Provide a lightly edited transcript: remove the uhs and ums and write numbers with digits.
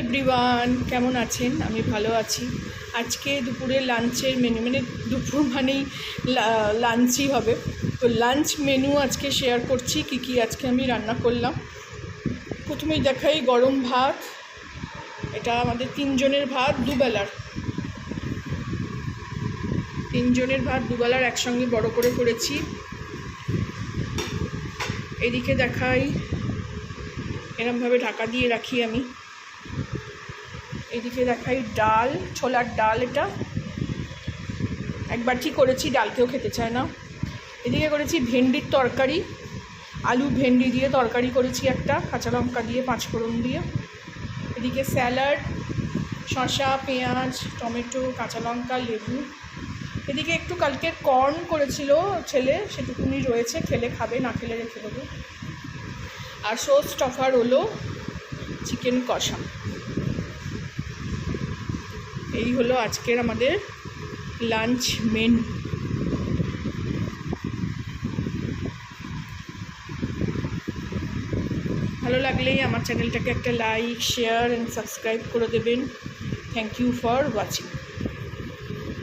Everyone, কেমন আছেন? আমি ভালো আছি। আজকে দুপুরের লাঞ্চের মেনু, মানে দুপুর মানেই লাঞ্চই হবে। তো লাঞ্চ মেনু আজকে শেয়ার করছি কি কি আজকে আমি রান্না করলাম। প্রথমেই দেখাই গরম ভাত। এটা আমাদের তিনজনের ভাত দুবেলার, একসঙ্গে বড় করে করেছি। এদিকে দেখাই, এরমভাবে ঢাকা দিয়ে রাখি আমি। এদিকে দেখাই ডাল, ছোলার ডাল, এটা একবার ঠিক করেছি, ডালকেও খেতে চায় না। এদিকে করেছি ভেন্ডির তরকারি, আলু ভেন্ডি দিয়ে তরকারি করেছি একটা, কাঁচা লঙ্কা দিয়ে, পাঁচফোড়ন দিয়ে। এদিকে স্যালাড, শসা, পেঁয়াজ, টমেটো, কাঁচা লঙ্কা, লেবু। এদিকে একটু কালকের কর্ন করেছিল ছেলে, সেটুকুনি রয়েছে, খেলে খাবে, না খেলে রেখে দেবো। আর সস স্টাফার হলো চিকেন কষা। এই হলো আজকের আমাদের লাঞ্চ মেনু। ভালো লাগলেই আমার চ্যানেলটাকে একটা লাইক, শেয়ার অ্যান্ড সাবস্ক্রাইব করে দেবেন। Thank you for watching.